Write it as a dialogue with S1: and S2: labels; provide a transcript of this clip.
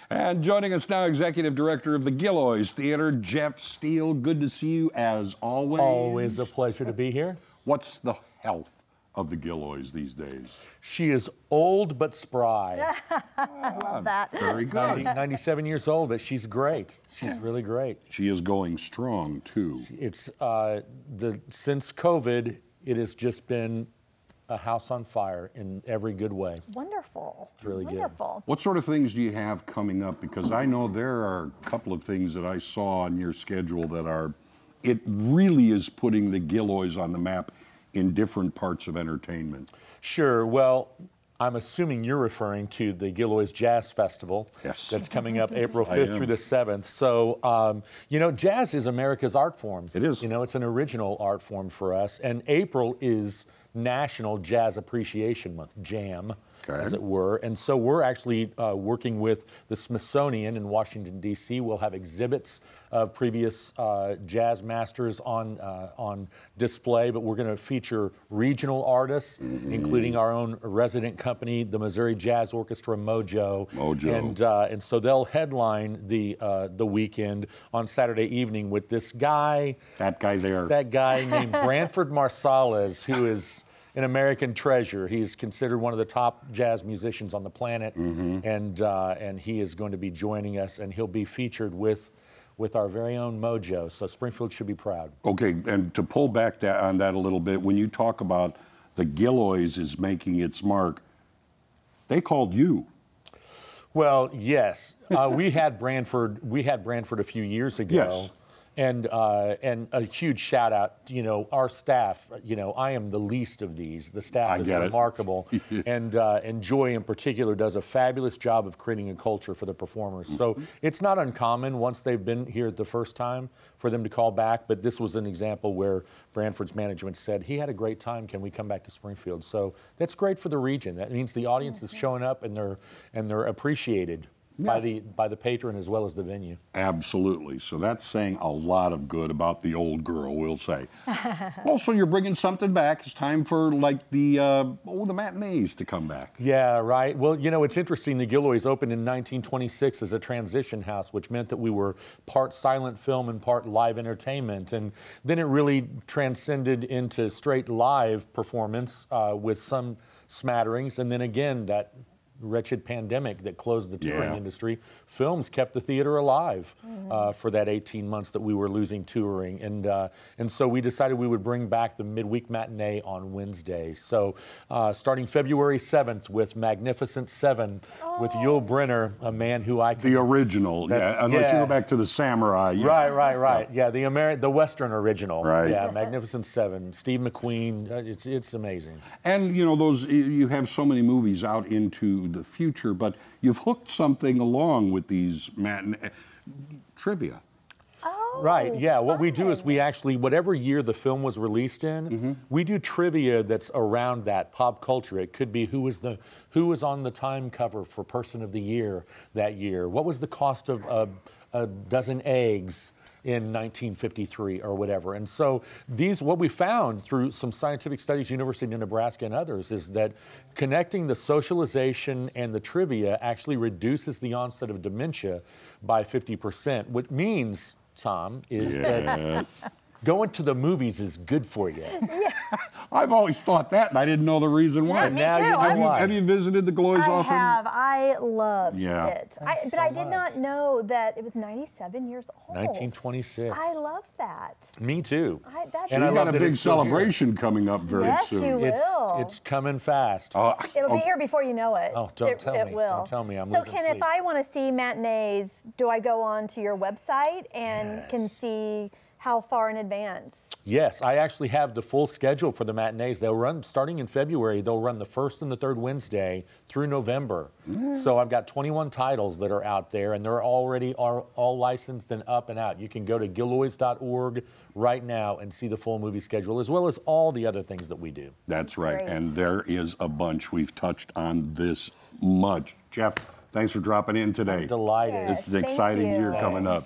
S1: And joining us now, Executive Director of the Gillioz Theatre, Jeff Steele. Good to see you as always.
S2: Always a pleasure to be here.
S1: What's the health of the Gillioz these days?
S2: She is old but spry.
S3: I love that.
S1: Very good.
S2: 97 years old, but she's great. She's really great.
S1: She is going strong, too.
S2: It's since COVID, it has just been a house on fire in every good way.
S3: Wonderful.
S2: It's really
S3: Wonderful.
S1: What sort of things do you have coming up? Because I know there are a couple of things that I saw on your schedule that are, it really is putting the Gillioz on the map in different parts of entertainment.
S2: Sure. Well, I'm assuming you're referring to the Gillioz Jazz Festival.
S1: Yes.
S2: That's coming up April 5th through the 7th. So, you know, jazz is America's art form.
S1: It is.
S2: You know, it's an original art form for us. And April is National Jazz Appreciation Month, JAM, as it were. And so we're actually working with the Smithsonian in Washington, D.C. We'll have exhibits of previous jazz masters on display, but we're going to feature regional artists, including our own resident company, the Missouri Jazz Orchestra, Mojo. And so they'll headline the weekend on Saturday evening with this guy.
S1: That guy there.
S2: That guy named Branford Marsalis, who is an American treasure. He's considered one of the top jazz musicians on the planet, and he is going to be joining us, and he'll be featured with our very own Mojo. So Springfield should be proud.
S1: Okay, and to pull back on that a little bit, when you talk about the Gillioz is making its mark, they called you.
S2: Well, yes, we had Branford a few years ago.
S1: Yes.
S2: And a huge shout out, you know, our staff, you know, I am the least of these. The staff is remarkable. And Joy in particular does a fabulous job of creating a culture for the performers. So it's not uncommon once they've been here the first time for them to call back. But this was an example where Branford's management said, he had a great time, can we come back to Springfield? So that's great for the region. That means the audience is showing up and they're appreciated. By the patron as well as the venue.
S1: Absolutely. So that's saying a lot of good about the old girl, we'll say. Also, you're bringing something back. It's time for like the matinees to come back.
S2: Yeah, right. Well, you know, it's interesting. The Gillioz opened in 1926 as a transition house, which meant that we were part silent film and part live entertainment. And then it really transcended into straight live performance with some smatterings. And then again, that wretched pandemic that closed the touring industry. Films kept the theater alive for that 18 months that we were losing touring. And so we decided we would bring back the midweek matinee on Wednesdays. So starting February 7th with Magnificent Seven with Yul Brynner, a man who I can...
S1: The original, unless you go back to the Samurai.
S2: Right. Yeah, the Western original.
S1: Right.
S2: Yeah, Magnificent Seven, Steve McQueen, it's amazing.
S1: And, you know, you have so many movies out into the future, but you've hooked something along with these trivia.
S3: Oh,
S2: right, yeah. What we do is we actually, whatever year the film was released in, we do trivia that's around that pop culture. It could be who was on the Time cover for Person of the Year that year. What was the cost of a dozen eggs in 1953 or whatever. And so what we found through some scientific studies, University of Nebraska and others, is that connecting the socialization and the trivia actually reduces the onset of dementia by 50%. What means, Tom, is that going to the movies is good for you.
S1: I've always thought that, and I didn't know the reason why.
S3: Yeah, me too.
S1: Have you visited the Gillioz often?
S3: I have. I loved it. But I did not know that it was 97 years old.
S2: 1926.
S3: I love that.
S2: Me too.
S1: And I got a big celebration coming up very soon.
S3: Yes, you will.
S2: It's coming fast.
S3: It'll be here before you know it.
S2: Oh, don't tell me.
S3: It will.
S2: Don't tell me. I'm
S3: so,
S2: losing
S3: Ken,
S2: sleep.
S3: if I want to see matinees, do I go on to your website and can see how far in advance?
S2: Yes, I actually have the full schedule for the matinees. They'll run, starting in February, they'll run the first and the third Wednesday through November. So I've got 21 titles that are out there, and they're already all licensed and up and out. You can go to gillioz.org right now and see the full movie schedule, as well as all the other things that we do.
S1: That's right, and there is a bunch. We've touched on this much. Jeff, thanks for dropping in today.
S2: I'm delighted.
S1: This is an exciting year coming up.